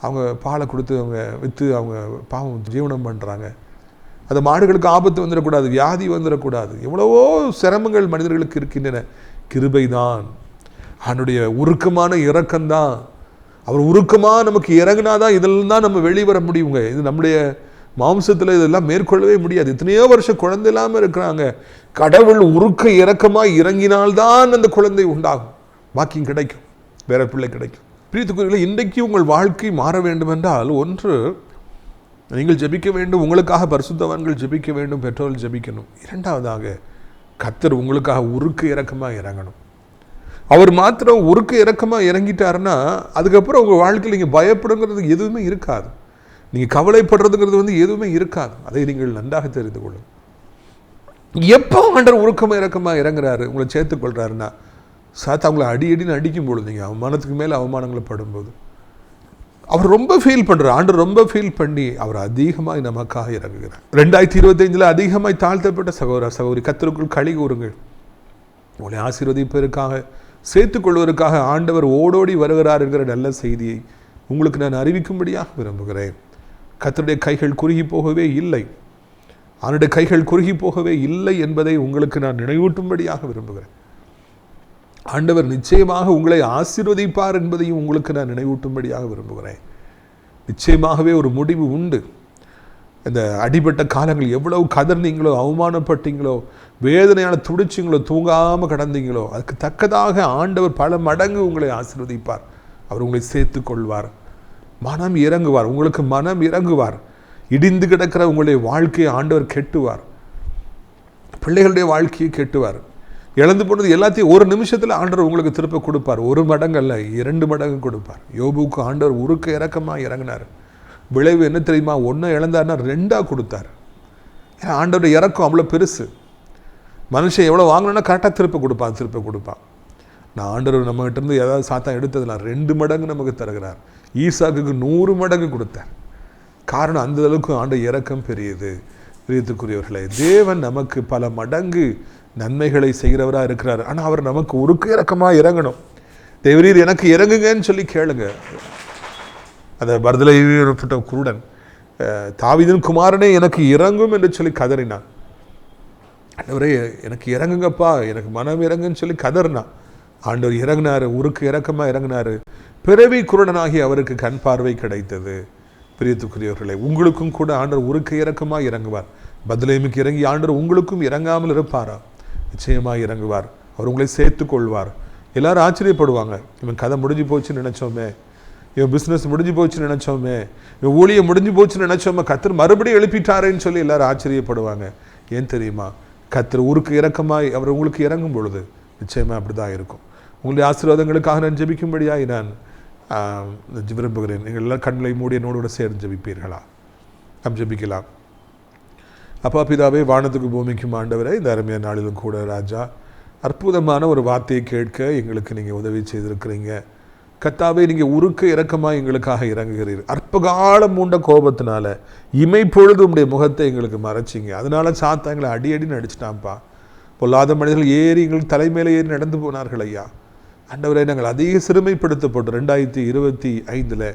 அவங்க பாலை கொடுத்து அவங்க விற்று அவங்க பாவம் ஜீவனம் பண்ணுறாங்க. அந்த மாடுகளுக்கு ஆபத்து வந்துடக்கூடாது, வியாதி வந்துடக்கூடாது, எவ்வளவோ சிரமங்கள் மனிதர்களுக்கு இருக்கின்றன. கிருபை தான், அவனுடைய உருக்கமான இரக்கம்தான். அவர் உருக்கமாக நமக்கு இறங்கினாதான் இதெல்லாம் தான் நம்ம வெளிவர முடியுங்க. இது நம்முடைய மாம்சத்தில் இதெல்லாம் மேற்கொள்ளவே முடியாது. எத்தனையோ வருஷம் குழந்தை இல்லாமல் இருக்கிறாங்க. கடவுள் உருக்க இரக்கமாக இறங்கினால்தான் அந்த குழந்தை உண்டாகும், பாக்கியம் கிடைக்கும், வேற பிள்ளை கிடைக்கும். பிரியத்துக்குரியவர்களே, இன்றைக்கு உங்கள் வாழ்க்கை மாற வேண்டும் என்றால், ஒன்று நீங்கள் ஜெபிக்க வேண்டும், உங்களுக்காக பரிசுத்தவான்கள் ஜெபிக்க வேண்டும், பெற்றோர்கள் ஜெபிக்கணும். இரண்டாவதாக கர்த்தர் உங்களுக்காக உருக்க இரக்கமாக இறங்கணும். அவர் மாத்திரம் உருக்க இரக்கமாக இறங்கிட்டாருன்னா அதுக்கப்புறம் உங்கள் வாழ்க்கையில் நீங்கள் பயப்படுங்கிறது எதுவுமே இருக்காது, நீங்கள் கவலைப்படுறதுங்கிறது எதுவுமே இருக்காது. அதை நீங்கள் நன்றாக தெரிந்து கொள்ளும். எப்போ ஆண்டவர் உருக்கமாக இரக்கமாக இறங்குறாரு, உங்களை சேர்த்துக்கொள்கிறாருன்னா, சாத்தா உங்களை அடின்னு அடிக்கும் பொழுது, நீங்கள் அவமானத்துக்கு மேலே அவமானங்களை படும்போது அவர் ரொம்ப ஃபீல் பண்ணுறார். ஆண்டவர் ரொம்ப ஃபீல் பண்ணி அவர் அதிகமாக நமக்காக இறங்குகிறார். 2025 அதிகமாய் தாழ்த்தப்பட்ட சகோதர சகோதரி, கர்த்தருக்குள் களி கூறுங்கள். உங்களை ஆசீர்வதிப்பதற்காக சேர்த்துக்கொள்வதற்காக ஆண்டவர் ஓடோடி வருகிறார் என்கிற நல்ல செய்தியை உங்களுக்கு நான் அறிவிக்கும்படியாக விரும்புகிறேன். கர்த்தருடைய கைகள் குறுகி போகவே இல்லை, அவனுடைய கைகள் குறுகி போகவே இல்லை என்பதை உங்களுக்கு நான் நினைவூட்டும்படியாக விரும்புகிறேன். ஆண்டவர் நிச்சயமாக உங்களை ஆசீர்வதிப்பார் என்பதையும் உங்களுக்கு நான் நினைவூட்டும்படியாக விரும்புகிறேன். நிச்சயமாகவே ஒரு முடிவு உண்டு. இந்த அடிபட்ட காலங்கள் எவ்வளவு கதர்னீங்களோ, அவமானப்பட்டீங்களோ, வேதனையான துடிச்சிங்களோ, தூங்காமல் கடந்தீங்களோ, அதுக்கு தக்கதாக ஆண்டவர் பல மடங்கு உங்களை ஆசீர்வதிப்பார். அவர் உங்களை சேர்த்து கொள்வார், மனம் இறங்குவார், உங்களுக்கு மனம் இறங்குவார். இடிந்து கிடக்கிற உங்களுடைய வாழ்க்கையை ஆண்டவர் கெட்டுவார், பிள்ளைகளுடைய வாழ்க்கையை கெட்டுவார். இழந்து போனது எல்லாத்தையும் ஒரு நிமிஷத்தில் ஆண்டவர் உங்களுக்கு திருப்ப கொடுப்பார். 1 மடங்கு அல்ல, 2 மடங்கு கொடுப்பார். யோபுக்கு ஆண்டவர் உருக்க இறக்கமாக இறங்கினார். விளைவு என்ன தெரியுமா? 1 இழந்தார்னா 2 கொடுத்தார். ஏன்னா ஆண்டவர் இறக்கம் அவ்வளோ பெருசு. மனுஷன் எவ்வளோ வாங்கினா கரெக்டாக திருப்ப கொடுப்பான். நான் ஆண்டவர் நம்மகிட்ட இருந்து ஏதாவது சாத்தா எடுத்ததுனா 2 மடங்கு நமக்கு தருகிறார். ஈசாக்குக்கு 100 மடங்கு கொடுத்தார். காரணம் அந்த அளவுக்கு ஆண்டவர் இறக்கம் பெரியது. பிரியத்துக்குரியவர்களே, தேவன் நமக்கு பல மடங்கு நன்மைகளை செய்கிறவராக இருக்கிறார். ஆனால் அவர் நமக்கு உருக்கு இறக்கமாக இறங்கணும். தேவரீர் எனக்கு இறங்குங்கன்னு சொல்லி கேளுங்க. அந்த பர்தலைப்பட்ட குருடன் தாவீதின் குமாரனே எனக்கு இறங்கும் என்று சொல்லி கதறினான். ஆண்டவரே எனக்கு இறங்குங்கப்பா, எனக்கு மனம் இறங்குன்னு சொல்லி கதறினான். ஆண்டவர் இறங்கினாரு, உருக்கு இறக்கமாக இறங்கினாரு. பிறவி குருடனாகி அவருக்கு கண் பார்வை கிடைத்தது. பிரியத்துக்குரியவர்களே, உங்களுக்கும் கூட ஆண்டவர் உருக்கு இறக்கமாக இறங்குவார். பத்லேமுக்கு இறங்கி ஆண்டவர் உங்களுக்கும் இறங்காமல் இருப்பாரா? நிச்சயமாக இறங்குவார். அவர் உங்களை சேர்த்து கொள்வார். எல்லாரும் ஆச்சரியப்படுவாங்க, இவன் கதை முடிஞ்சு போச்சுன்னு நினச்சோமே, இவன் பிஸ்னஸ் முடிஞ்சு போச்சுன்னு நினச்சோமே, இவன் ஊழியம் முடிஞ்சு போச்சுன்னு நினச்சோமே, கர்த்தர் மறுபடியும் எழுப்பிட்டாரேன்னு சொல்லி எல்லாரும் ஆச்சரியப்படுவாங்க. ஏன் தெரியுமா? கர்த்தர் உருக்கு இறக்கமாய் அவர் உங்களுக்கு இறங்கும் பொழுது நிச்சயமாக அப்படி தான் இருக்கும். உங்களுடைய ஆசீர்வாதங்களுக்காக நான் ஜெபிக்கும்படியாக நான் விரும்புகிறேன். நீங்கள் எல்லாம் கண்களை மூடி என்னோடு சேர்ந்து ஜெபிப்பீர்களா? நாம் ஜெபிக்கலாம். அப்பா பிதாவே, வானத்துக்கு பூமிக்கும் ஆண்டவரே, இந்த அருமையான நாளிலும் கூட ராஜா, அற்புதமான ஒரு வார்த்தையை கேட்க எங்களுக்கு நீங்கள் உதவி செய்திருக்கிறீங்க. கர்த்தாவே, நீங்கள் உருக்க இறக்கமாக எங்களுக்காக இறங்குகிறீர்கள். அற்பகாலம் மூண்ட கோபத்தினால இமைப்பொழுது உடைய முகத்தை எங்களுக்கு மறைச்சிங்க. அதனால சாத்தா எங்களை அடி நடிச்சிட்டான்ப்பா. பொல்லாத மனிதர்கள் ஏறி எங்களுக்கு தலைமையில ஏறி நடந்து போனார்கள் ஐயா. ஆண்டவரை, நாங்கள் அதிக சிறுமைப்படுத்தப்பட்டு 2025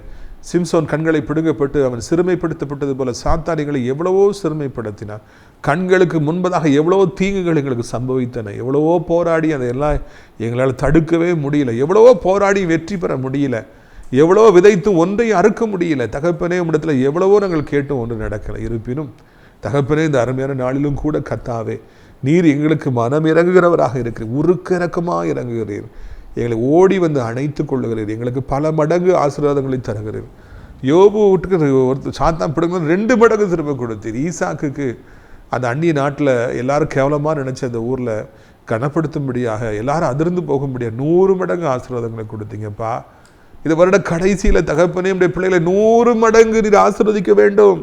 சிம்சோன் கண்களை பிடுங்கப்பட்டு அவன் சிறுமைப்படுத்தப்பட்டது போல சாத்தானிகளை எவ்வளவோ சிறுமைப்படுத்தினார். கண்களுக்கு முன்பதாக எவ்வளவோ தீங்குகள் எங்களுக்கு சம்பவித்தன. எவ்வளவோ போராடி அதையெல்லாம் எங்களால் தடுக்கவே முடியல. எவ்வளவோ போராடி வெற்றி பெற முடியல. எவ்வளவோ விதைத்தும் ஒன்றையும் அறுக்க முடியல. தகப்பனே, உம்மிடத்தில் எவ்வளவோ நாங்கள் கேட்டும் ஒன்று நடக்கலை. இருப்பினும் தகப்பனே, இந்த அருமையான நாளிலும் கூட கர்த்தாவே, நீர் எங்களுக்கு மனம் இறங்குகிறவராக இருக்கிறீர். உருக்கு இறக்கமாக இறங்குகிறீர். எங்களை ஓடி வந்து அணைத்து கொள்ளுகிறீர். எங்களுக்கு பல மடங்கு ஆசீர்வாதங்களை தருகிறீர். யோபு வீட்டுக்கு ஒரு சாத்தான் பிடுங்க 2 மடங்கு திரும்ப கொடுத்தீர். ஈசாக்குக்கு அந்த அந்நிய நாட்டில் எல்லாரும் கேவலமாக நினச்ச அந்த ஊரில் கனப்படுத்தும்படியாக எல்லாரும் அதிர்ந்து போகும்படியாக 100 மடங்கு ஆசீர்வாதங்களை கொடுத்தீங்கப்பா. இந்த வருட கடைசியில் தகப்பனே, உடைய பிள்ளைகளை 100 மடங்கு நீர் ஆசீர்வதிக்க வேண்டும்.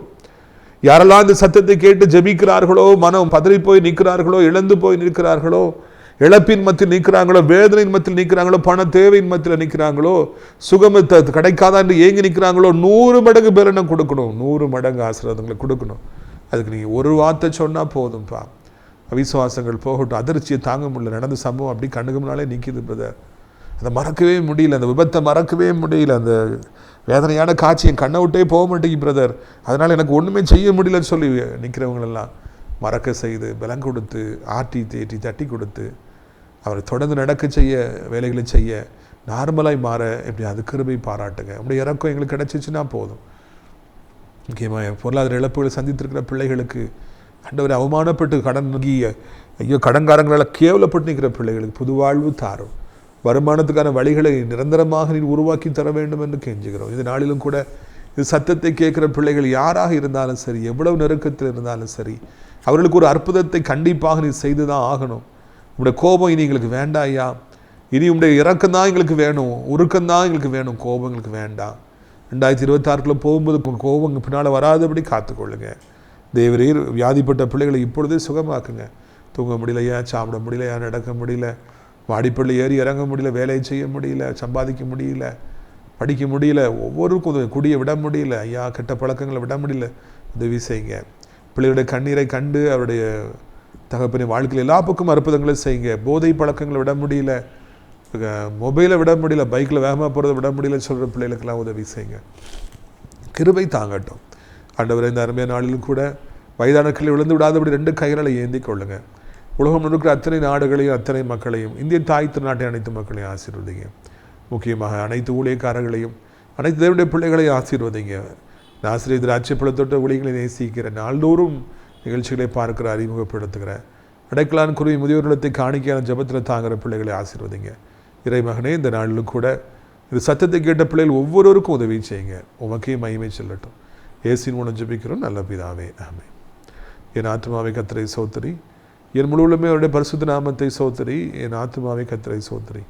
யாரெல்லாம் இந்த சத்தத்தை கேட்டு ஜெபிக்கிறார்களோ, மனம் பதறி போய் நிற்கிறார்களோ, இழந்து போய் நிற்கிறார்களோ, இழப்பின் மத்தியில் நிற்கிறாங்களோ, வேதனையின் மத்தியில் நிற்கிறாங்களோ, பண தேவையின் மத்தியில் நிற்கிறாங்களோ, சுகமத்தை கிடைக்காதா என்று ஏங்கி நிற்கிறாங்களோ, 100 மடங்கு பேரெண்ணம் கொடுக்கணும். 100 மடங்கு ஆசீர்வாதங்களை கொடுக்கணும். அதுக்கு நீங்கள் ஒரு வார்த்தை சொன்னால் போதும்ப்பா. அவிசுவாசங்கள் போகட்டும். அதிர்ச்சியை தாங்க முடியல. நடந்த சம்பவம் அப்படி கண்ணுக்கு முன்னாலே நிற்கிது பிரதர். அதை மறக்கவே முடியல. அந்த விபத்தை மறக்கவே முடியல. அந்த வேதனையான காட்சி என் கண்ணை விட்டே போக மாட்டேங்குது பிரதர். அதனால் எனக்கு ஒன்றுமே செய்ய முடியலன்னு சொல்லி நிற்கிறவங்களெல்லாம் மறக்க செய்து, பலம் கொடுத்து, ஆட்டி தேற்றி தட்டி கொடுத்து, அவரை தொடர்ந்து நடக்க செய்ய, வேலைகளை செய்ய, நார்மலாய் மாற எப்படி அது கிருபை பாராட்டுங்க. உங்களுடைய இறக்கம் எங்களுக்கு கிடைச்சிச்சுன்னா போதும். முக்கியமாக பொருளாதார இழப்புகளை சந்தித்திருக்கிற பிள்ளைகளுக்கு ஆண்டவரை அவமானப்பட்டு கடன்காரங்களால் கேவலப்பட்டு நிற்கிற பிள்ளைகளுக்கு புது வாழ்வு தாரும். வருமானத்துக்கான வழிகளை நிரந்தரமாக நீர் உருவாக்கி தர வேண்டும் என்று கெஞ்சுகிறோம். இந்த நாளிலும் கூட இது சத்தத்தை கேட்குற பிள்ளைகள் யாராக இருந்தாலும் சரி, எவ்வளவு நெருக்கத்தில் இருந்தாலும் சரி, அவர்களுக்கு ஒரு அற்புதத்தை கண்டிப்பாக நீ செய்து தான் ஆகணும். உங்களுடைய கோபம் இனி எங்களுக்கு வேண்டாம் ஐயா. இனி உங்களுடைய இறக்கம்தான் எங்களுக்கு வேணும், உருக்கம்தான் எங்களுக்கு வேணும், கோபம் எங்களுக்கு வேண்டாம். 2026 போகும்போது கோபம் பின்னால் வராதபடி காத்துக்கொள்ளுங்க. தேவரீர் வியாதிப்பட்ட பிள்ளைகளை இப்பொழுதே சுகமாக்குங்க. தூங்க முடியலையா, சாப்பிட முடியலையா, நடக்க முடியல, மாடிப்பள்ளி ஏறி இறங்க முடியல, வேலையை செய்ய முடியல, சம்பாதிக்க முடியல, படிக்க முடியல, ஒவ்வொருக்கும் குடியை விட முடியல ஐயா, கெட்ட பழக்கங்களை விட முடியல, உதவி செய்யுங்க. பிள்ளைகளுடைய கண்ணீரை கண்டு அவருடைய தகப்பனை வாழ்க்கையில் எல்லா பக்கமும் அற்புதங்களை செய்யுங்க. போதை பழக்கங்களை விட முடியல, மொபைலை விட முடியல, பைக்கில் வேகமாக போகிறத விட முடியல சொல்கிற பிள்ளைகளுக்கெல்லாம் உதவி செய்யுங்க. கிருபை தாங்கட்டும். ஆண்டவரை, இந்த அருமையான நாளிலும் கூட வயதானக்களை விழுந்து விடாதபடி 2 கைகளை ஏந்தி கொள்ளுங்க. உலகம் இருக்கிற அத்தனை நாடுகளையும் அத்தனை மக்களையும், இந்திய தாய் திருநாட்டை அனைத்து மக்களையும் ஆசீர்வதிங்க. முக்கியமாக அனைத்து ஊழியக்காரர்களையும் அனைத்து தேவனுடைய பிள்ளைகளையும் ஆசீர்வதிங்க. நான் ஆசிரியர் திராட்சைப்பழத்தொட்ட ஊழியர்களை நேசிக்கிறேன். நாள்தோறும் நிகழ்ச்சிகளை பார்க்குற, அறிமுகப்படுத்துகிறேன். அடைக்கலான் குருவி முதியோர்களை காணிக்கையான ஜபத்தில் தாங்குகிற பிள்ளைகளை ஆசீர்வதிங்க. இறைமகனே, இந்த நாளிலும் கூட இது சத்தத்தை கேட்ட பிள்ளைகள் ஒவ்வொருவருக்கும் உதவி செய்யுங்க. உமக்கே மகிமை செல்லட்டும். இயேசுவின் மூலம் ஜெபிக்கிறோம் நல்ல பிதாவே, ஆமென். என் ஆத்துமாவை கர்த்தரை சோத்திரி, என் முழுவதுமே அவருடைய பரிசுத்த நாமத்தை சோத்திரி. என் ஆத்துமாவை கர்த்தரை சோத்திரி,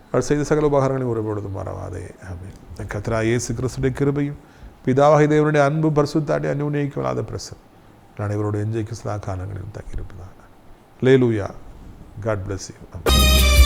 அவர் செய்த சகல உபகாரங்களையும் ஒருபொழுதும் மறவாதே, ஆமென். கர்த்தராகிய இயேசு கிறிஸ்துவின் கிருபையும் பிதாவாகிய தேவனுடைய அன்பு பரிசுத்தாடி அந்யோன்யமில்லாத பிரசன்னம் அனைவருடைய எஞ்சைக்கு சதா காலங்களிலும் தங்கியிருப்பதாக. அல்லேலூயா. God bless you.